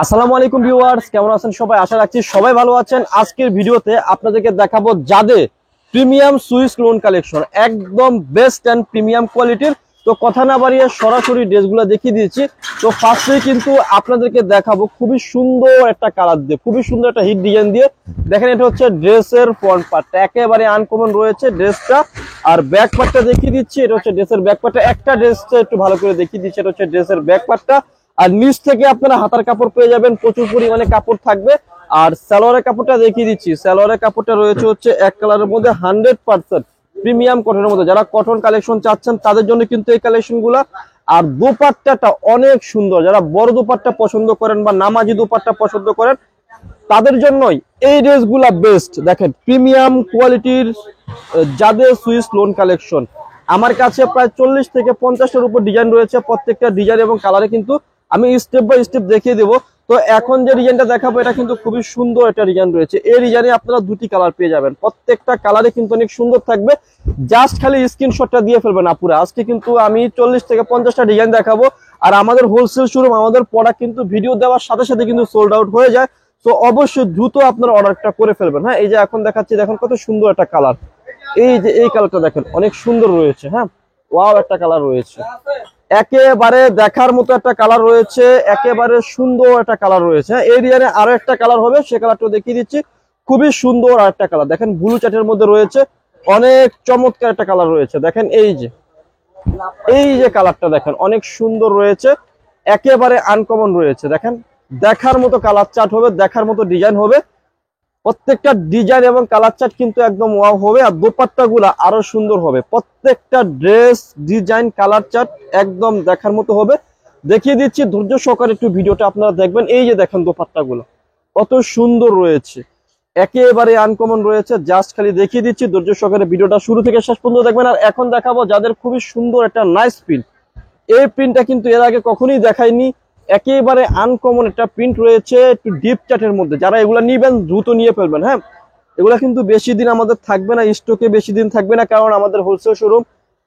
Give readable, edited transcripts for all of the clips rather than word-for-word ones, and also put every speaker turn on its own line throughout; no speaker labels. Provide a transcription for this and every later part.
আসসালামু আলাইকুম ভিউয়ার্স, কেমন আছেন সবাই? আশা রাখছি সবাই ভালো আছেন। আজকের ভিডিওতে আপনাদেরকে দেখাবো যাদের প্রিমিয়াম সুইস লোন কালেকশন, একদম বেস্ট এন্ড প্রিমিয়াম কোয়ালিটির। তো কথা না বাড়িয়ে সরাসরি ড্রেসগুলো দেখিয়ে দিয়েছি। তো ফার্স্টে কিন্তু আপনাদেরকে দেখাবো খুবই সুন্দর একটা কালার দিয়ে, খুবই সুন্দর একটা হিট ডিজাইন দিয়ে। দেখেন, এটা হচ্ছে ড্রেসের ফ্রন্ট পার্টটা, একেবারে আনকমন রয়েছে ড্রেসটা। আর ব্যাক পার্টটা দেখিয়ে দিচ্ছি, এটা হচ্ছে ড্রেসের ব্যাক পার্টটা। একটা ড্রেসটা একটু ভালো করে দেখিয়ে দিচ্ছি, এটা হচ্ছে ড্রেসের ব্যাক পার্টটা। আর নিচ থেকে আপনারা হাতার কাপড় পেয়ে যাবেন, প্রচুর পরিমাণে কাপড় থাকবে। আর সালোয়ারের কাপড়টা দেখিয়ে দিচ্ছি, সালোয়ারের কাপড়টা রয়েছে হচ্ছে এক কালারের মধ্যে 100% প্রিমিয়াম কটনের মধ্যে। যারা কটন কালেকশন চাচ্ছেন তাদের জন্য কিন্তু এই কালেকশন গুলা। আর দোপাট্টাটা অনেক সুন্দর, যারা বড় দোপাট্টা পছন্দ করেন বা নামাজি দোপাট্টা পছন্দ করেন তাদের জন্যই এই ড্রেসগুলা বেস্ট। দেখেন, প্রিমিয়াম কোয়ালিটির যাদের সুইস লোন কালেকশন। আমার কাছে প্রায় 40 থেকে 50টার উপর ডিজাইন রয়েছে। প্রত্যেকটা ডিজাইন এবং কালারে কিন্তু আমি স্টেপ বাই স্টেপ দেখিয়ে দেবো। তো এখন যে ডিজাইনটা দেখাবো এটা কিন্তু খুবই সুন্দর একটা ডিজাইন রয়েছে। এই ডিজাইনে আপনারা দুটি কালার পেয়ে যাবেন, প্রত্যেকটা কালারে কিন্তু অনেক সুন্দর থাকবে। জাস্ট খালি স্ক্রিনশটটা দিয়ে ফেলবেন আপুরা। আজকে কিন্তু আমি 40 থেকে 50টা ডিজাইন দেখাবো। আর আমাদের হোলসেল শোরুম, আমাদের প্রোডাক্ট কিন্তু ভিডিও দেওয়ার সাথে সাথে কিন্তু সোল্ড আউট হয়ে যায়। তো অবশ্যই দ্রুত আপনারা অর্ডারটা করে ফেলবেন। হ্যাঁ, এই যে এখন দেখাচ্ছি, দেখেন কত সুন্দর একটা কালার। এই যে এই কালারটা দেখেন, অনেক সুন্দর রয়েছে। হ্যাঁ, ওয়াও একটা কালার রয়েছে, একেবারে দেখার মতো একটা কালার রয়েছে, একেবারে সুন্দর একটা কালার রয়েছে। এই ডিজাইনে আরো একটা কালার হবে, সে কালারটা দেখিয়ে দিচ্ছি। খুবই সুন্দর আর একটা কালার দেখেন, ব্লু চাটের মধ্যে রয়েছে, অনেক চমৎকার একটা কালার রয়েছে। দেখেন এই যে কালারটা দেখেন, অনেক সুন্দর রয়েছে, একেবারে আনকমন রয়েছে। দেখেন, দেখার মতো কালার চার্ট হবে, দেখার মতো ডিজাইন হবে। প্রত্যেকটা ডিজাইন এবং কালার চার্ট কিন্তু একদম ওয়াও হবে। আর দোপাট্টা গুলা আরো সুন্দর হবে। প্রত্যেকটা ড্রেস ডিজাইন কালার চার্ট একদম দেখার মতো হবে। দেখিয়ে দিচ্ছি, ধৈর্য সহকারে একটু ভিডিওটা আপনারা দেখবেন। এই যে দেখেন দোপাট্টা গুলো কত সুন্দর রয়েছে, একেবারে আনকমন রয়েছে। জাস্ট খালি দেখিয়ে দিচ্ছি, ধৈর্য সহকারে ভিডিওটা শুরু থেকে শেষ পর্যন্ত দেখবেন। আর এখন দেখাবো যাদের খুবই সুন্দর একটা নাইস প্রিন্ট। এই প্রিন্টটা কিন্তু এর আগে কখনোই দেখায়নি, একেবারে আনকমন একটা প্রিন্ট রয়েছে, একটু ডিপ চার্টের মধ্যে। যারা এগুলা নিবেন দ্রুত নিয়ে ফেলবেন। হ্যাঁ, এগুলা কিন্তু বেশি দিন আমাদের থাকবে না, স্টকে বেশি দিন থাকবে না, কারণ আমাদের হোলসেল শোরুম,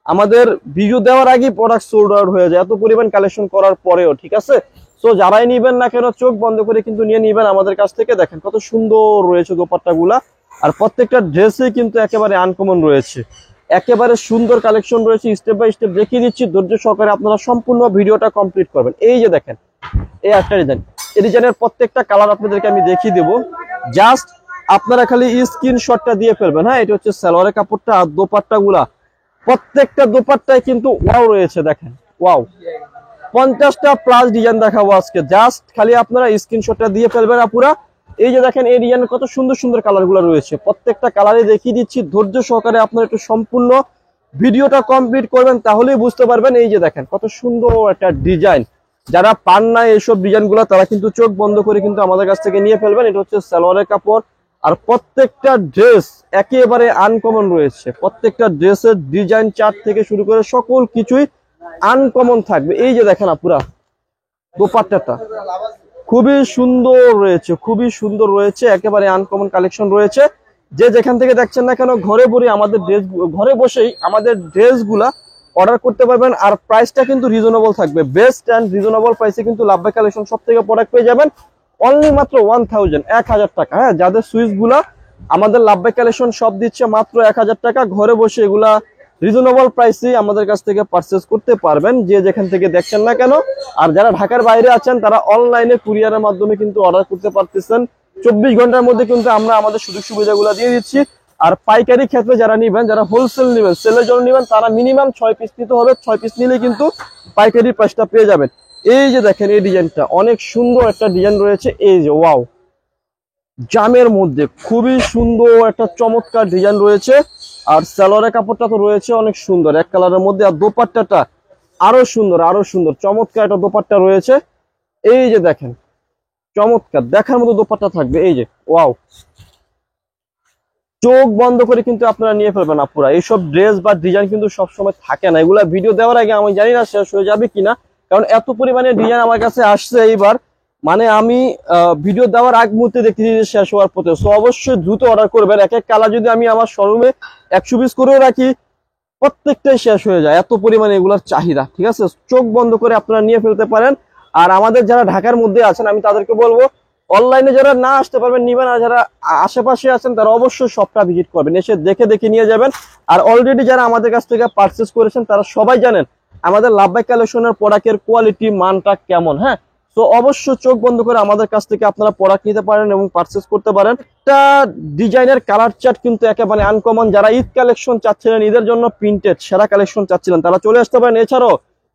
আমাদের ভিডিও দেওয়ার আগেই প্রোডাক্ট সোল্ড আউট হয়ে যায়, এত পরিমাণ কালেকশন করার পরেও। ঠিক আছে, তো যারাই নিবেন না কেন চোখ বন্ধ করে কিন্তু নিয়ে নিবেন আমাদের কাছ থেকে। দেখেন কত সুন্দর রয়েছে দোপাট্টা গুলা। আর প্রত্যেকটা ড্রেসে কিন্তু একেবারে আনকমন রয়েছে, একেবারে সুন্দর কালেকশন রয়েছে। স্টেপ বাই স্টেপ দেখিয়ে দিচ্ছি, ধৈর্য সহকারে আপনারা সম্পূর্ণ ভিডিওটা কমপ্লিট করবেন। এই যে দেখেন, এই একটা ডিজাইন, এই ডিজাইনের প্রত্যেকটা কালার আপনাদেরকে আমি দেখিয়ে দেবো। জাস্ট আপনারা খালি স্ক্রিনশটটা দিয়ে ফেলবেন। হ্যাঁ, এটা হচ্ছে সালোয়ারের কাপড়টা। আর দোপাট্টা গুলা, প্রত্যেকটা দোপাট্টায় কিন্তু ওয়াও রয়েছে। দেখেন, ওয়াও, 50টা প্লাস ডিজাইন দেখাবো আজকে। জাস্ট খালি আপনারা স্ক্রিনশটটা দিয়ে ফেলবেন আপুরা। এই যে দেখেন, এই ডিজাইনের কত সুন্দর সুন্দর কালার গুলো রয়েছে, প্রত্যেকটা কালারে দেখিয়ে দিচ্ছি। ধৈর্য সহকারে আপনারা একটু সম্পূর্ণ ভিডিওটা কমপ্লিট করবেন, তাহলেই বুঝতে পারবেন। এই যে দেখেন কত সুন্দর একটা ডিজাইন। যারা পান না এইসব ডিজাইন গুলা, তারা কিন্তু চোখ বন্ধ করে কিন্তু আমাদের কাছ থেকে নিয়ে ফেলবেন। এটা হচ্ছে সালোয়ারের কাপড়। আর প্রত্যেকটা ড্রেস একেবারে আনকমন রয়েছে, প্রত্যেকটা ড্রেসের ডিজাইন চার্ট থেকে শুরু করে সকল কিছুই আনকমন থাকবে। এই যে দেখেন আপুরা, দোপাট্টাটা খুবই সুন্দর রয়েছে, খুবই সুন্দর রয়েছে, একেবারে আনকমন কালেকশন রয়েছে। যে যেখান থেকে দেখছেন না কেন, ঘরে বসেই আমাদের ড্রেসগুলা অর্ডার করতে পারবেন। আর প্রাইসটা কিন্তু রিজনেবল থাকবে, বেস্ট এন্ড রিজনেবল প্রাইসে কিন্তু লাভবাই কালেকশন সব থেকে প্রোডাক্ট পেয়ে যাবেন অনলি মাত্র 1000 টাকা। হ্যাঁ, যাদের সুইচ গুলা আমাদের লাভবাই কালেকশন সব দিচ্ছে মাত্র 1000 টাকা। ঘরে বসে এগুলা রিজনেবল প্রাইসে আমাদের কাছ থেকে পারচেজ করতে পারবেন, যে যেখান থেকে দেখছেন না কেন। আর যারা ঢাকার বাইরে আছেন তারা অনলাইনে কুরিয়ারের মাধ্যমে কিন্তু অর্ডার করতে পারতেছেন। 24 ঘন্টার মধ্যে কিন্তু আমরা আমাদের সুযোগ সুবিধাগুলো দিয়ে দিচ্ছি। আর পাইকারি ক্ষেত্রে যারা নিবেন, যারা হোলসেল নিবেন, সেলের জন্য নিবেন, তারা মিনিমাম 6 পিস নিতে হবে। 6 পিস নিলে কিন্তু পাইকারি প্রাইসটা পেয়ে যাবেন। এই যে দেখেন, এই ডিজাইনটা অনেক সুন্দর একটা ডিজাইন রয়েছে। এই যে ওয়াও, জামের মধ্যে খুবই সুন্দর একটা চমৎকার ডিজাইন রয়েছে। আর সালোয়ারের কাপড়টা তো রয়েছে অনেক সুন্দর এক কালারের মধ্যে। আর দোপাট্টাটা আরো সুন্দর, আরো সুন্দর চমৎকার একটা দোপাট্টা রয়েছে। এই যে দেখেন, চমৎকার দেখার মতো দোপাট্টা থাকবে। এই যে ওয়াও, চোখ বন্ধ করে কিন্তু আপনারা নিয়ে ফেলবেন আপুরা। এইসব ড্রেস বা ডিজাইন কিন্তু সবসময় থাকে না, এগুলা ভিডিও দেওয়ার আগে আমি জানি না শেষ হয়ে যাবে কিনা, কারণ এত পরিমাণে ডিজাইন আমার কাছে আসছে এইবার। মানে আমি ভিডিও দেওয়ার আগ মুহূর্তে দেখতেছি যে শেষ হওয়ার পথে। সো অবশ্যই দ্রুত অর্ডার করবেন। এক এক কালার যদি আমি আমার শোরুমে 100 পিস করেও রাখি, প্রত্যেকটাই শেষ হয়ে যায়, এত পরিমাণে এগুলোর চাহিদা। ঠিক আছে, চোখ বন্ধ করে আপনারা নিয়ে ফেলতে পারেন। আর আমাদের যারা ঢাকার মধ্যে আছেন আমি তাদেরকে বলবো অনলাইনে যারা না আসতে পারবেন নিবেন, আর যারা আশেপাশে আছেন তারা অবশ্যই শপটা ভিজিট করবেন, এসে দেখে দেখে নিয়ে যাবেন। আর অলরেডি যারা আমাদের কাছ থেকে পারচেস করেছেন তারা সবাই জানেন আমাদের লাভবাই কালেকশনের প্রোডাক্টের কোয়ালিটি মানটা কেমন। হ্যাঁ, তো অবশ্যই চোখ বন্ধ করে আমাদের কাছ থেকে আপনারা প্রোডাক্ট নিতে পারেন এবং পারচেস করতে পারেন। একটা ডিজাইনের কালার চার্ট কিন্তু একেবারে আনকমন। যারা ঈদ কালেকশন চাচ্ছিলেন, ঈদের জন্য প্রিন্টেড সেরা কালেকশন চাচ্ছিলেন, তারা চলে আসতে পারেন। এছাড়াও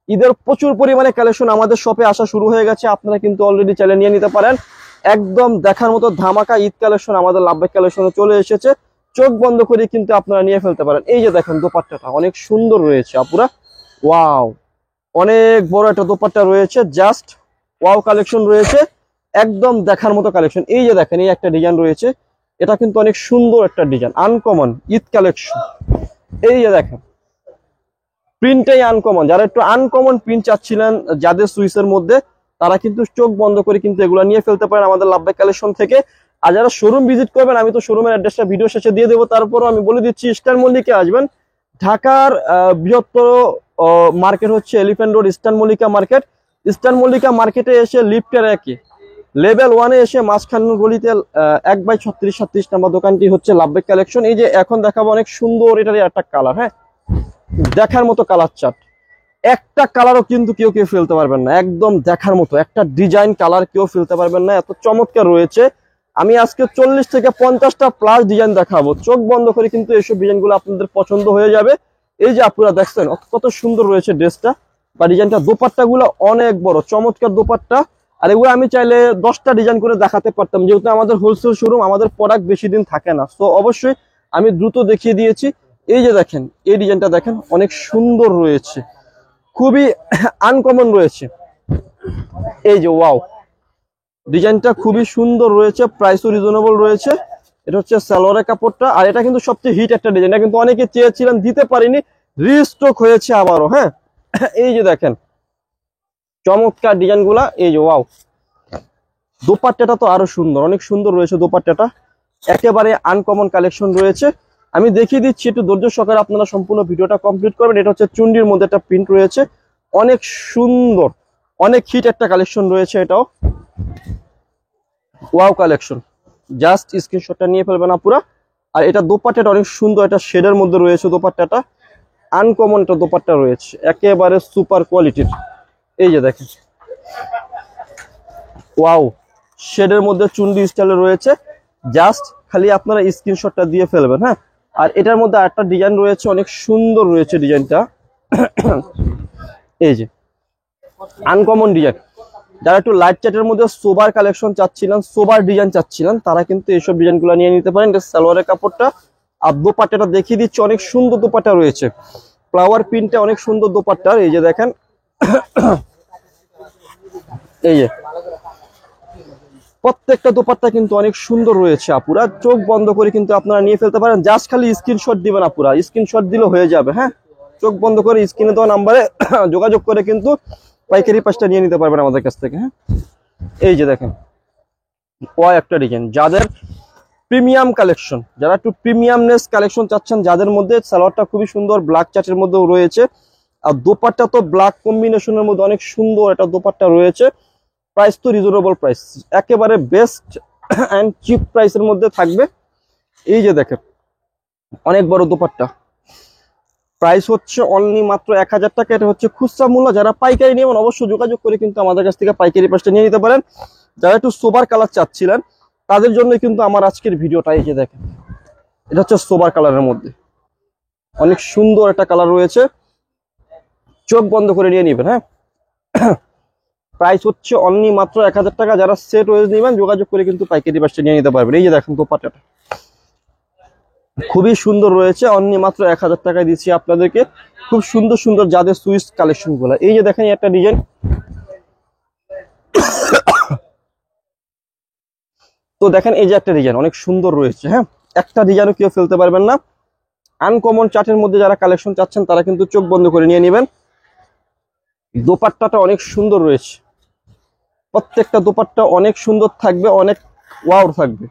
ঈদের প্রচুর পরিমাণে কালেকশন আমাদের শপে আসা শুরু হয়ে গেছে, আপনারা কিন্তু অলরেডি চাইলে নিয়ে নিতে পারেন। একদম দেখার মতো ধামাকা ঈদ কালেকশন আমাদের লাভবাই কালেকশনে চলে এসেছে, চোখ বন্ধ করে কিন্তু আপনারা নিয়ে ফেলতে পারেন। এই যে দেখেন দোপাট্টাটা অনেক সুন্দর রয়েছে আপুরা, ওয়াও, অনেক বড় একটা দোপাট্টা রয়েছে, জাস্ট ওয়াও কালেকশন রয়েছে, একদম দেখার মতো কালেকশন। এই যে দেখেন এই একটা ডিজাইন রয়েছে, এটা কিন্তু অনেক সুন্দর একটা ডিজাইন, আনকমন ঈদ কালেকশন। এই যে দেখেন প্রিন্টটাই আনকমন, যারা একটু আনকমন প্রিন্ট চাচ্ছিলেন যাদের সুইসের মধ্যে, তারা কিন্তু চোখ বন্ধ করে কিন্তু এগুলো নিয়ে ফেলতে পারেন আমাদের লাভবাই কালেকশন থেকে। আর যারা শোরুম ভিজিট করবেন, আমি তো শোরুমের অ্যাড্রেসটা ভিডিও শেষে দিয়ে দেবো, তারপরও আমি বলে দিচ্ছি ইস্টার্ন মল্লিকে আসবেন। ঢাকার বৃহত্তর মার্কেট হচ্ছে elephant road eastern Mallika market. Eastern Mallika মার্কেটে এসে লিফটের একে লেভেল 1-এ এসে মাঝখান গলিতে 1/36-37 নম্বর দোকানটি হচ্ছে লাভবাই কালেকশন। এই যে এখন দেখাবো অনেক সুন্দর এটার একটা কালার, হ্যাঁ দেখার মতো কালার চার্ট, একটা কালারও কিন্তু কেউ ফেলতে পারবেন না, একদম দেখার মতো একটা ডিজাইন কালার কেউ ফেলতে পারবেন না, এত চমৎকার রয়েছে। আমি আজকে 40 থেকে 50টা প্লাস ডিজাইন দেখাবো, চোখ বন্ধ করে কিন্তু এইসব ডিজাইনগুলো আপনাদের পছন্দ হয়ে যাবে। এই যে আপনারা দেখছেন কত সুন্দর রয়েছে ড্রেসটা বা ডিজাইনটা, দোপাট্টা গুলো অনেক বড় চমৎকার দোপাট্টা। আর এগুলো আমি চাইলে 10টা ডিজাইন করে দেখাতে পারতাম, যেহেতু আমাদের হোলসেল শোরুম, আমাদের প্রোডাক্ট বেশি দিন থাকে না, তো অবশ্যই আমি দ্রুত দেখিয়ে দিয়েছি। এই যে দেখেন এই ডিজাইনটা দেখেন অনেক সুন্দর রয়েছে, খুবই আনকমন রয়েছে। এই যে ওয়াও, ডিজাইনটা খুবই সুন্দর রয়েছে, প্রাইসও রিজনেবল রয়েছে। এটা হচ্ছে সালোয়ারের কাপড়টা, আর এটা কিন্তু সবচেয়ে হিট একটা ডিজাইন, এটা কিন্তু অনেকে চেয়েছিলেন দিতে পারিনি, রিস্টক হয়েছে আবারও। হ্যাঁ, এই যে দেখেন চমৎকার ডিজাইনগুলা। এই যে ওয়াও, দোপাট্টাটা তো আরো সুন্দর, অনেক সুন্দর রয়েছে দোপাট্টাটা, একেবারে আনকমন কালেকশন রয়েছে। আমি দেখিয়ে দিচ্ছি, একটু ধৈর্য সহকারে আপনারা সম্পূর্ণ ভিডিওটা কমপ্লিট করবেন। এটা হচ্ছে চুন্ডির মধ্যে একটা প্রিন্ট রয়েছে, অনেক সুন্দর, অনেক হিট একটা কালেকশন রয়েছে, এটাও ওয়াও কালেকশন, জাস্ট স্ক্রিনশটটা নিয়ে ফেলবেন আপুরা। আর এটা দোপাট্টাটা অনেক সুন্দর, এটা শেডের মধ্যে রয়েছে দোপাট্টাটা, আনকমন একটা দোপাট্টা রয়েছে, একেবারে সুপার কোয়ালিটির। এই যে দেখেন ওয়াও, শেডের মধ্যে চুন্ডি স্টাইলে রয়েছে, জাস্ট খালি আপনারা স্ক্রিনশটটা দিয়ে ফেলবেন। হ্যাঁ, আর এটার মধ্যে আরেকটা ডিজাইন রয়েছে, অনেক সুন্দর রয়েছে ডিজাইনটা। এই যে আনকমন ডিজাইন, যারা একটু লাইট চার্টের মধ্যে সোবার কালেকশন চাচ্ছিলেন, সোবার ডিজাইন চাচ্ছিলেন, তারা কিন্তু এইসব ডিজাইনগুলো নিয়ে নিতে পারেন। এটা সালোয়ারের কাপড়টা, আর দোপাট্টাটা দেখিয়ে দিচ্ছি, অনেক সুন্দর দোপাট্টা রয়েছে, ফ্লাওয়ার প্রিন্টে অনেক সুন্দর দোপাট্টার। এই যে দেখেন এই যে প্রত্যেকটা দোপাট্টা কিন্তু অনেক সুন্দর রয়েছে আপুরা, চোখ বন্ধ করে কিন্তু আপনারা নিয়ে ফেলতে পারেন, জাস্ট খালি স্ক্রিনশট দিবেন আপুরা, স্ক্রিনশট দিলে হয়ে যাবে। হ্যাঁ, চোখ বন্ধ করে স্ক্রিনে দেওয়া নাম্বারে যোগাযোগ করে কিন্তু পাইকারি পাঁচটা নিয়ে নিতে পারবেন আমাদের কাছ থেকে। হ্যাঁ, এই যে দেখেন একটা ডিজাইন, যাদের প্রিমিয়াম কালেকশন, যারা একটু প্রিমিয়ামনেস কালেকশন চাচ্ছেন, যাদের মধ্যে সালোয়ারটা খুবই সুন্দর ব্ল্যাক চার্টের মধ্যেও রয়েছে, আর দোপাট্টা তো ব্ল্যাক কম্বিনেশনের মধ্যে অনেক সুন্দর একটা দোপাট্টা রয়েছে। প্রাইস তো রিজনেবল প্রাইস, একেবারে বেস্ট অ্যান্ড চিপ প্রাইসের মধ্যে থাকবে। এই যে দেখেন অনেক বড় দোপাট্টা, প্রাইস হচ্ছে অনলি মাত্র 1000 টাকা। এটা হচ্ছে খুচরা মূল্য, যারা পাইকারি নেবেন অবশ্যই যোগাযোগ করে কিন্তু আমাদের কাছ থেকে পাইকারি পাঁচটা নিয়ে নিতে পারেন। যারা একটু সোবার কালার চাচ্ছিলেন তাদের জন্য কিন্তু আমার আজকের ভিডিওটা। এই যে দেখেন এটা হচ্ছে সোবার কালারের মধ্যে অনেক সুন্দর একটা কালার রয়েছে, চোখ বন্ধ করে নিয়ে নিবেন। হ্যাঁ, প্রাইস হচ্ছে অনলি মাত্র 1000 টাকা। যারা সেট ওয়েজ নেবেন যোগাযোগ করে কিন্তু পাইকারি পাঁচটা নিয়ে নিতে পারবেন। এই যে দেখেন দোপাট্টাটা খুবই সুন্দর রয়েছে, অনলি মাত্র 1000 টাকায় দিচ্ছি আপনাদেরকে, খুব সুন্দর সুন্দর যাদের সুইস কালেকশন গুলো। এই যে দেখেন একটা ডিজাইন, তো দেখেন এই যে একটা ডিজাইন অনেক সুন্দর রয়েছে। হ্যাঁ, একটা ডিজাইনও কেউ ফেলতে পারবেন না, আনকমন চার্টের মধ্যে যারা কালেকশন চাচ্ছেন তারা কিন্তু চোখ বন্ধ করে নিয়ে নেবেন। দোপাট্টাটা অনেক সুন্দর রয়েছে, প্রত্যেকটা দোপাট্টা অনেক সুন্দর থাকবে, অনেক ওয়াও থাকবে।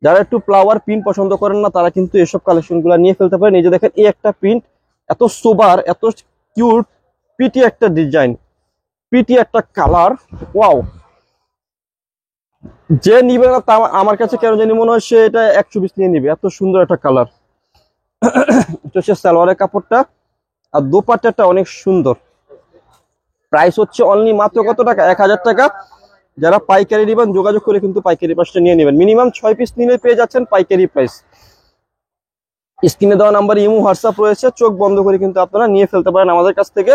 যারা একটু ফ্লাওয়ার প্রিন্ট পছন্দ করেন না তারা কিন্তু এসব কালেকশন গুলা নিয়ে ফেলতে পারেন। এই যে দেখেন এই একটা প্রিন্ট, এত সোবার, এত কিউট পিটি একটা ডিজাইন, পিটি একটা কালার। ওয়াও, যে নিবে না তা আমার কাছে কেন জানি মনে হয় সে এটা 120 নিয়ে নিবে, এত সুন্দর একটা কালার। এটা হচ্ছে সালোয়ারের কাপড়টা, আর দোপাট্টাটা অনেক সুন্দর। প্রাইস হচ্ছে অনলি মাত্র কত টাকা? 1000 টাকা। যারা পাইকারি নেবেন যোগাযোগ করে কিন্তু পাইকারি প্রাইসটা নিয়ে নেবেন। মিনিমাম 6 পিস নিলে পেয়ে যাচ্ছেন পাইকারি প্রাইস। স্ক্রিনে দেওয়া নাম্বারে ইমো হোয়াটসঅ্যাপ রয়েছে, চোখ বন্ধ করে কিন্তু আপনারা নিয়ে ফেলতে পারেন আমাদের কাছ থেকে।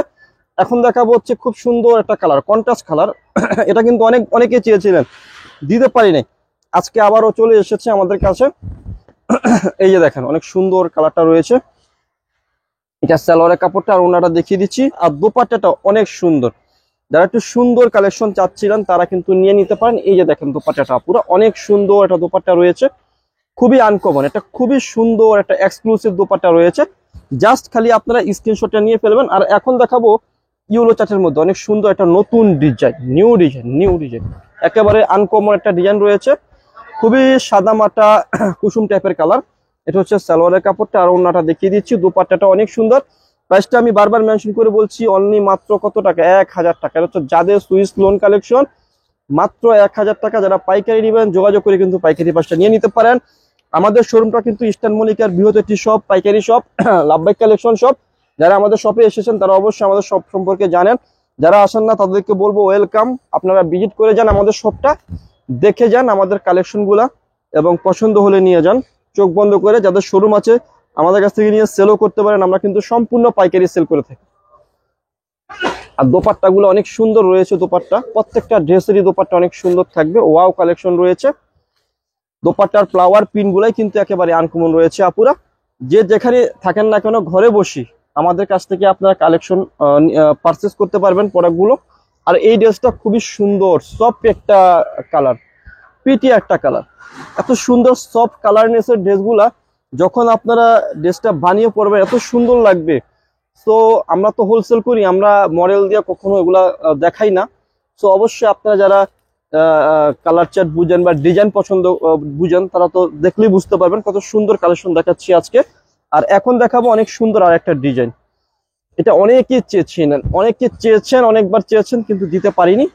এখন দেখাবো হচ্ছে খুব সুন্দর একটা কালার, কন্ট্রাস্ট কালার। এটা কিন্তু অনেকে চেয়েছিলেন, দিতে পারি নাই, আজকে আবারও চলে এসেছে আমাদের কাছে। এই যে দেখেন অনেক সুন্দর কালারটা রয়েছে। এটা সালোয়ারের কাপড়টা আর ওনাটা দেখিয়ে দিচ্ছি, আর দোপাট্টাটা অনেক সুন্দর। যারা একটু সুন্দর কালেকশন চাচ্ছিলেন তারা কিন্তু নিয়ে নিতে পারেন। এই যে দেখেন দোপাট্টাটা পুরো অনেক সুন্দর একটা দোপাট্টা রয়েছে, খুবই আনকমন, এটা খুবই সুন্দর একটা এক্সক্লুসিভ দোপাট্টা রয়েছে। জাস্ট খালি আপনারা স্ক্রিনশটটা নিয়ে ফেলবেন। আর এখন দেখাবো ইউলো চার্টের মধ্যে অনেক সুন্দর একটা নতুন ডিজাইন, নিউ ডিজাইন, একেবারে আনকমন একটা ডিজাইন রয়েছে, খুবই সাদা মাটা কুসুম টাইপের কালার। এটা হচ্ছে সালোয়ারের কাপড়টা আর ওন্নাটা দেখিয়ে দিচ্ছি। দোপাট্টাটা অনেক সুন্দর। প্রাইসটা আমি বারবার মেনশন করে বলছি, অনলি মাত্র কত টাকা? 1000 টাকা। এটা হচ্ছে যাদের সুইস লোন কালেকশন, মাত্র 1000 টাকা। যারা পাইকারি নেবেন যোগাযোগ করে কিন্তু পাইকারি প্রাইসটা নিয়ে নিতে পারেন। আমাদের শোরুমটা কিন্তু ইস্টার্ন মল্লিকার বৃহৎ একটি শপ, পাইকারি শপ, লাভবাইক কালেকশন শপ। যারা আমাদের শপে এসেছেন তারা অবশ্যই আমাদের শপ সম্পর্কে জানেন, যারা আসেন না তাদেরকে বলবো ওয়েলকাম, আপনারা ভিজিট করে যান আমাদের শপটা, দেখে যান আমাদের কালেকশন গুলা, এবং পছন্দ হলে নিয়ে যান। চোখ বন্ধ করে যাদের শোরুম আছে আমাদের কাছ থেকে নিয়ে সেলও করতে পারেন, আমরা কিন্তু সম্পূর্ণ পাইকারি সেল করে থাকি। আর দোপাট্টা গুলো অনেক সুন্দর রয়েছে, দোপাট্টা প্রত্যেকটা ড্রেসেরই দোপাট্টা অনেক সুন্দর থাকবে। ওয়াও কালেকশন রয়েছে। দোপাট্টার ফ্লাওয়ার পিন গুলাই কিন্তু একেবারে আনকমন রয়েছে। আপুরা যে যেখানে থাকেন না কেন ঘরে বসি আমাদের কাছ থেকে আপনারা কালেকশন পারচেস করতে পারবেন প্রোডাক্টগুলো। আর এই ড্রেসটা খুবই সুন্দর, সফট একটা কালার, পিটি একটা কালার, এত সুন্দর সফট কালারনেসের ড্রেসগুলা যখন আপনারা ড্রেসটা বানিয়ে পরবেন এত সুন্দর লাগবে। তো আমরা তো হোলসেল করি, আমরা মডেল দিয়ে কখনো এগুলা দেখাই না। তো অবশ্যই আপনারা যারা কালার চার্ট বুঝেন বা ডিজাইন পছন্দ বুঝেন তারা তো দেখলেই বুঝতে পারবেন কত সুন্দর কালেকশন দেখাচ্ছি আজকে। আর এখন দেখাবো অনেক সুন্দর আর একটা ডিজাইন। এটা অনেকে চেয়েছেন, অনেকবার চেয়েছেন কিন্তু দিতে পারিনি।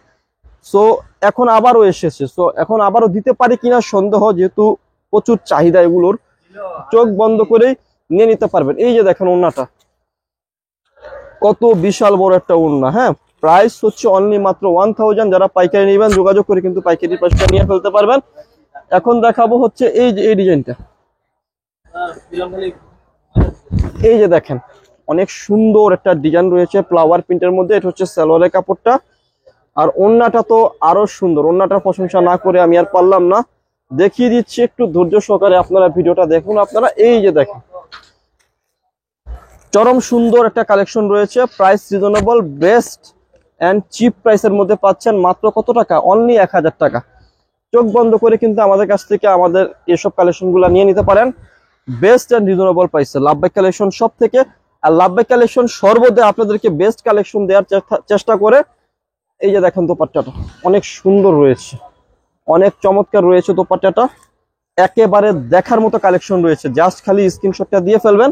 সো এখন আবারও এসেছে, সো এখন আবারও দিতে পারি কিনা সন্দেহ, যেহেতু প্রচুর চাহিদা এগুলোর। চোখ বন্ধ করেই নিয়ে নিতে পারবেন। এই যে দেখেন ওড়নাটা কত বিশাল বড় একটা ওড়না। হ্যাঁ, প্রাইস হচ্ছে অনলি মাত্র 1000। যারা পাইকারি নেবেন যোগাযোগ করে কিন্তু পাইকারি প্রাইসটা নিয়ে ফেলতে পারবেন। এখন দেখাবো হচ্ছে এই যে এই ডিজাইনটা। এই যে দেখেন অনেক সুন্দর একটা ডিজাইন রয়েছে ফ্লাওয়ার প্রিন্টের মধ্যে। এটা হচ্ছে সালোয়ারের কাপড়টা, আর ওড়নাটা তো আরো সুন্দর। ওড়নাটার প্রশংসা না করে আমি আর পারলাম না, দেখিয়ে দিচ্ছি একটু ধৈর্য সহকারে আপনারা ভিডিওটা দেখুন। আপনারা এই যে দেখেন চরম সুন্দর একটা কালেকশন রয়েছে, price reasonable, best and cheap প্রাইসের মধ্যে পাচ্ছেন। মাত্র কত টাকা? অনলি 1000 টাকা। চোখ বন্ধ করে কিন্তু আমাদের কাছ থেকে আমাদের এসব কালেকশন গুলা নিয়ে নিতে পারেন বেস্ট এন্ড রিজনেবল প্রাইসে লাভবাইক কালেকশন সব থেকে। আর লাভবাইক কালেকশন সর্বদা আপনাদেরকে বেস্ট কালেকশন দেওয়ার চেষ্টা করে। এই যে দেখেন দোপাট্টাটা অনেক সুন্দর রয়েছে, অনেক চমৎকার রয়েছে দোপাট্টাটা, একেবারে দেখার মতো কালেকশন রয়েছে। জাস্ট খালি স্ক্রিনশটটা দিয়ে ফেলবেন।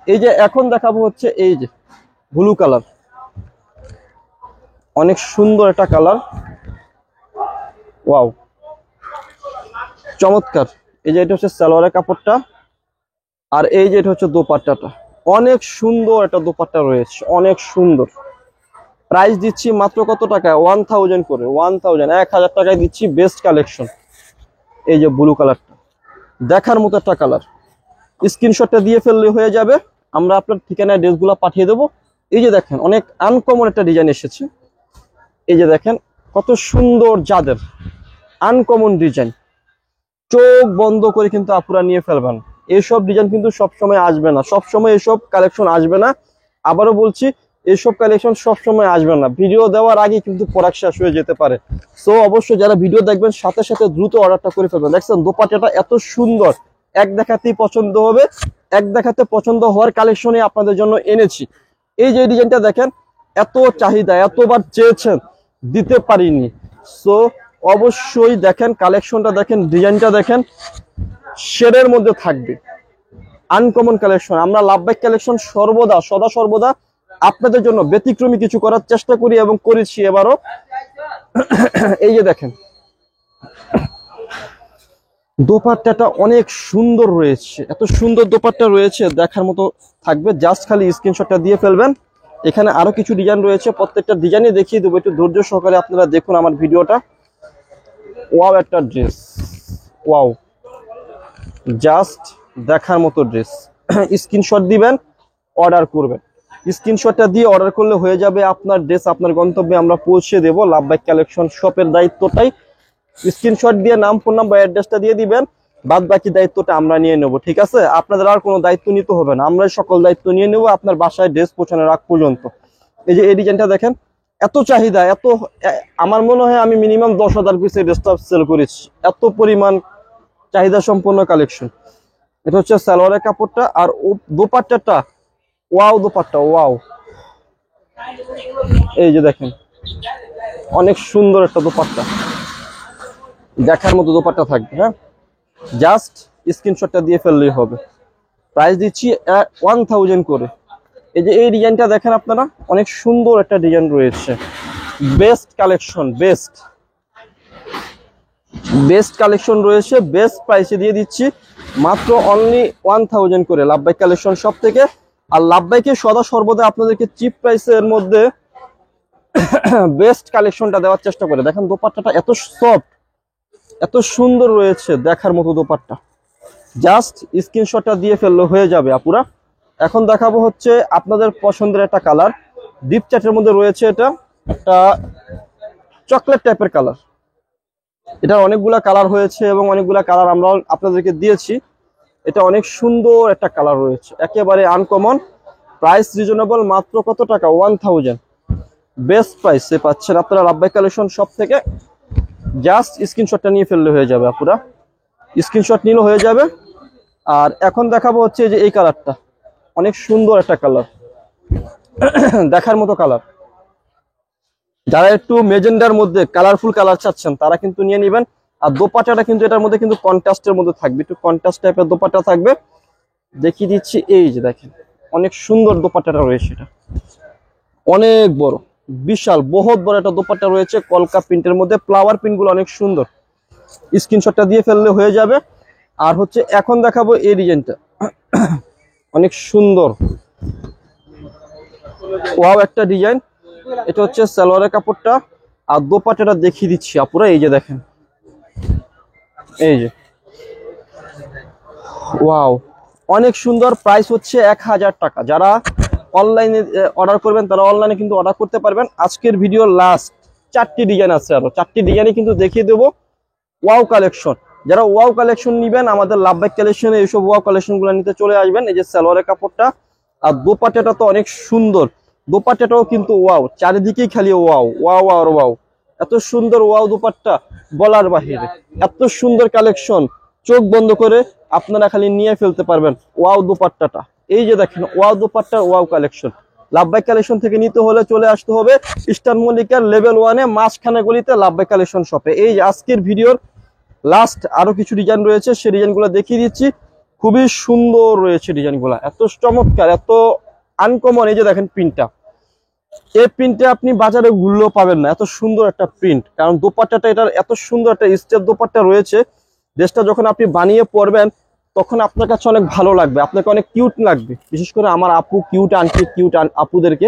এই যে এখন দেখাবো হচ্ছে এই যে ব্লু কালার, অনেক সুন্দর একটা কালার, ওয়াও চমৎকার। এই যে এটা হচ্ছে সালোয়ারের কাপড়টা, আর এই যে এটা হচ্ছে দোপাট্টাটা, অনেক সুন্দর একটা দোপাট্টা রয়েছে, অনেক সুন্দর। প্রাইস দিচ্ছি মাত্র কত টাকা? 1000 করে, 1000 টাকায় দিচ্ছি বেস্ট কালেকশন। এই যে ব্লু কালারটা দেখার মতো একটা কালার, স্ক্রিনশটটা দিয়ে ফেললে হয়ে যাবে, আমরা আপনার ঠিকানায় ড্রেসগুলো পাঠিয়ে দেবো। এই যে দেখেন অনেক আনকমন একটা ডিজাইন এসেছে। এই যে দেখেন কত সুন্দর, যাদের আনকমন ডিজাইন চোখ বন্ধ করে কিন্তু আপুরা নিয়ে ফেলবেন। এইসব ডিজাইন কিন্তু সবসময় আসবে না, সবসময় এসব কালেকশন আসবে না। আবারও বলছি এইসব কালেকশন সবসময় আসবে না, ভিডিও দেওয়ার আগে কিন্তু প্রোডাক্ট শেষ হয়ে যেতে পারে। সো অবশ্যই যারা ভিডিও দেখবেন সাথে সাথে দ্রুত অর্ডারটা করে ফেলবেন। দেখছেন দোপাট্টাটা এত সুন্দর, এক দেখাতেই পছন্দ হবে, এক দেখাতে পছন্দ হওয়ার কালেকশনে আপনাদের জন্য এনেছি। এই যে ডিজাইনটা দেখেন, এত চাহিদা, এতবার চেয়েছেন, দিতে পারিনি। সো অবশ্যই দেখেন কালেকশনটা, দেখেন ডিজাইনটা, দেখেন শেডের মধ্যে থাকবে, আনকমন কালেকশন। আমরা লাভবাইক কালেকশন সর্বদা সর্বদা আপনাদের জন্য ব্যতিক্রমী কিছু করার চেষ্টা করি এবং করেছি এবারও। এই যে দেখেন দোপাট্টাটা অনেক সুন্দর রয়েছে, এত সুন্দর দোপাট্টা রয়েছে দেখার মতো থাকবে। জাস্ট খালি স্ক্রিনশটটা দিয়ে ফেলবেন। এখানে আরো কিছু ডিজাইন রয়েছে, প্রত্যেকটা ডিজাইনে দেখিয়ে দেবো, একটু ধৈর্য সহকারে আপনারা দেখুন আমার ভিডিওটা। ওয়াও একটা ড্রেস, ওয়াও জাস্ট দেখার মতো ড্রেস। স্ক্রিনশট দিবেন, অর্ডার করবেন। স্ক্রিনশটটা দিয়ে অর্ডার করলে হয়ে যাবে আপনার ড্রেস আপনার গন্তব্যে আমরা পৌঁছে দেবো। লাভবাই কালেকশন শপের দায়িত্বটাই, স্ক্রিনশট দিয়ে নাম, ফোন নাম্বার, অ্যাড্রেসটা দিয়ে দিবেন, বাদ বাকি দায়িত্বটা আমরা নিয়ে নেব। ঠিক আছে, আপনাদের আর কোনো দায়িত্ব নিতে হবে না, আমরা সকল দায়িত্ব নিয়ে নেব আপনার বাসায় ড্রেস পৌঁছানোর আগ পর্যন্ত। এই যে এই ডিজাইনটা দেখেন, এত চাহিদা, এত আমার মনে হয় আমি মিনিমাম 10,000 পিস এই ড্রেসটা সেল করেছি, এত পরিমাণ চাহিদা সম্পন্ন কালেকশন। এটা হচ্ছে সালোয়ারের কাপড়টা, আর দোপাট্টাটা ওয়াও, দোপাট্টা ওয়াও। এই যে দেখেন অনেক সুন্দর একটা দোপাট্টা, দেখার মতো দোপাট্টা থাকবে। হ্যাঁ, জাস্ট স্ক্রিনশটটা দিয়ে ফেললেই হবে। প্রাইস দিচ্ছি 1000 করে। এই যে এই ডিজাইনটা দেখেন আপনারা, অনেক সুন্দর একটা ডিজাইন রয়েছে। বেস্ট কালেকশন, বেস্ট কালেকশন রয়েছে, বেস্ট প্রাইসে দিয়ে দিচ্ছি মাত্র অনলি 1000 করে লাভবাই কালেকশন সব থেকে। আর লাভবাইকে সদা সর্বদা আপনাদেরকে চিপ প্রাইসের মধ্যে বেস্ট কালেকশনটা দেওয়ার চেষ্টা করে। দেখেন দোপাট্টাটা এত সফট, এত সুন্দর রয়েছে, দেখার মতো দোপাট্টা। জাস্ট স্ক্রিনশটটা দিয়ে ফেললে হয়ে যাবে আপুরা। এখন দেখাবো হচ্ছে আপনাদের পছন্দের একটা কালার, ডিপ চ্যাটের মধ্যে রয়েছে। এটা একটা চকলেট টাইপের কালার, এটা অনেকগুলা কালার হয়েছে এবং অনেকগুলা কালার আমরা আপনাদেরকে দিয়েছি। এটা অনেক সুন্দর একটা কালার রয়েছে, একেবারে আনকমন। প্রাইস রিজনেবল, মাত্র কত টাকা? 1000। বেস্ট প্রাইসে পাচ্ছেন আপনারা লাভবাই কালেকশন সব থেকে। জাস্ট স্ক্রিনশটটা নিয়ে ফেললে হয়ে যাবে আপুরা, স্ক্রিনশট নিলে হয়ে যাবে। আর এখন দেখাবো হচ্ছে যে এই কালারটা, অনেক সুন্দর একটা কালার, দেখার মতো কালার। যারা একটু মেজেন্ডার মধ্যে কালারফুল কালার চাচ্ছেন তারা কিন্তু নিয়ে নেবেন। আর দোপাট্টাটা কিন্তু এটার মধ্যে কিন্তু কন্ট্রাস্টের মধ্যে থাকবে, একটু কন্ট্রাস্ট টাইপের দোপাট্টা থাকবে। দেখিয়ে দিচ্ছি, এই যে দেখেন অনেক সুন্দর দোপাট্টাটা রয়েছে। এটা অনেক বড়, বিশাল বহুত বড় একটা দোপাট্টা রয়েছে, কলকা প্রিন্টের মধ্যে। ফ্লাওয়ার প্রিন্টগুলো অনেক সুন্দর, স্ক্রিনশটটা দিয়ে ফেললে হয়ে যাবে। আর হচ্ছে এখন দেখাবো এই ডিজাইনটা, অনেক সুন্দর, ওয়াও একটা ডিজাইন। এটা হচ্ছে সালোয়ারের কাপড়টা, আর দোপাট্টাটা দেখিয়ে দিচ্ছি আপুরা। এই যে দেখেন, এই যে ওয়াও, অনেক সুন্দর। প্রাইস হচ্ছে 1000 টাকা। যারা অনলাইনে অর্ডার করবেন তারা অনলাইনে কিন্তু অর্ডার করতে পারবেন। আজকের ভিডিও লাস্ট 4টি ডিজাইন আছে, আরো 4টি ডিজাইনই কিন্তু দেখিয়ে দেবো। ওয়াও কালেকশন, যারা ওয়াও কালেকশন নিবেন আমাদের লাভবাই কালেকশনে এইসব ওয়াও কালেকশন গুলো নিতে চলে আসবেন। এই যে সালোয়ারের কাপড়টা, আর দোপাট্টাটা তো অনেক সুন্দর, দোপাট্টাটাও কিন্তু ওয়াও, চারিদিকেই খালি ওয়াও ওয়াও আর ওয়াও। এত সুন্দর ওয়াও দোপাট্টা বলার বাহিরে, এত সুন্দর কালেকশন, চোখ বন্ধ করে আপনারা খালি নিয়ে ফেলতে পারবেন ওয়াও দোপাট্টাটা। এই যে দেখেন ওয়াও দোপাট্টার ওয়াও কালেকশন। লাভবাই কালেকশন থেকে নিতে হলে চলে আসতে হবে ইস্টার্ন মল্লিকার লেভেল 1-এ মাঝখানে গলিতে লাভবাই কালেকশন শপে। এই যে আজকের ভিডিওর লাস্ট আরো কিছু ডিজাইন রয়েছে, সেই ডিজাইনগুলো দেখিয়ে দিচ্ছি। খুবই সুন্দর রয়েছে ডিজাইনগুলো, এত চমৎকার, এত আনকমন। এই যে দেখেন প্রিন্টটা, এই প্রিন্টে আপনি বাজারে ঘুরলেও পাবেন না, এত সুন্দর একটা প্রিন্ট। কারণ দোপাট্টাটা এটার এত সুন্দর একটা স্টেপ দোপাট্টা রয়েছে। ড্রেসটা যখন আপনি বানিয়ে পরবেন তখন আপনার কাছে অনেক ভালো লাগবে, আপনাকে অনেক কিউট লাগবে। বিশেষ করে আমার আপু, কিউট আন্টি, কিউট আপুদেরকে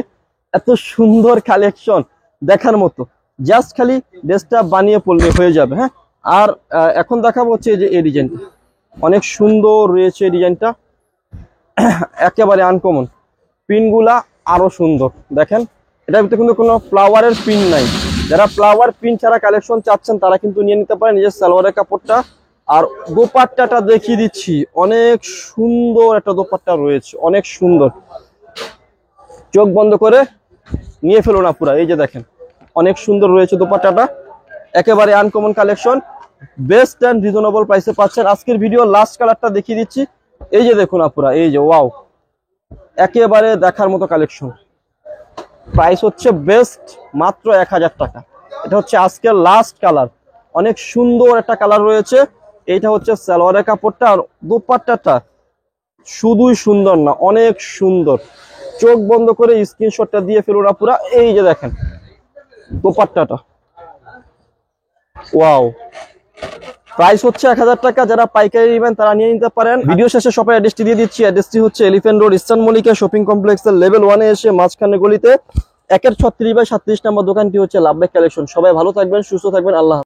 এত সুন্দর কালেকশন দেখার মতো। জাস্ট খালি ড্রেসটা বানিয়ে পরলে হয়ে যাবে। হ্যাঁ, আর এখন দেখাবো হচ্ছে যে এই ডিজাইনটা, অনেক সুন্দর রয়েছে এই ডিজাইনটা, একেবারে আনকমন। পিনগুলা আরো সুন্দর, দেখেন এটার ভিতরে কিন্তু কোনো ফ্লাওয়ারের পিন নাই। যারা ফ্লাওয়ার পিন ছাড়া কালেকশন চাচ্ছেন তারা কিন্তু নিয়ে নিতে পারেন। নিজের সালোয়ারের কাপড়টা আর দোপাট্টাটা দেখিয়ে দিচ্ছি, অনেক সুন্দর একটা দোপাট্টা রয়েছে, অনেক সুন্দর। চোখ বন্ধ করে নিয়ে ফেলুন আপুরা। এই যে দেখেন অনেক সুন্দর রয়েছে দোপাট্টাটা, একেবারে uncommon collection, best and reasonable প্রাইসে পাচ্ছেন। আজকের ভিডিও লাস্ট কালারটা দেখিয়ে দিচ্ছি। এই যে দেখুন আপুরা, এই যে ওয়াও, একেবারে দেখার মতো কালেকশন। প্রাইস হচ্ছে বেস্ট মাত্র 1000 টাকা। এটা হচ্ছে আজকের লাস্ট কালার, অনেক সুন্দর একটা কালার রয়েছে। এইটা হচ্ছে সালোয়ারের কাপড়টা, আর দোপাট্টাটা শুধুই সুন্দর না, অনেক সুন্দর। চোখ বন্ধ করে স্ক্রিনশটটা দিয়ে ফেলুন আপুরা। এই যে দেখেন দোপাট্টাটা, ওয়াও। প্রাইস হচ্ছে 1000 টাকা। যারা পাইকারি নেবেন তারা নিয়ে নিতে পারেন। ভিডিও শেষে শপের অ্যাড্রেসটি দিয়ে দিচ্ছি। অ্যাড্রেসটি হচ্ছে elephant road, eastern Mallika shopping কমপ্লেক্সের লেভেল 1 এ এসে মাঝখানে গলিতে 1-36/37 নম্বর দোকানটি হচ্ছে লাভবাই কালেকশন। সবাই ভালো থাকবেন, সুস্থ থাকবেন, আল্লাহ হাফেজ।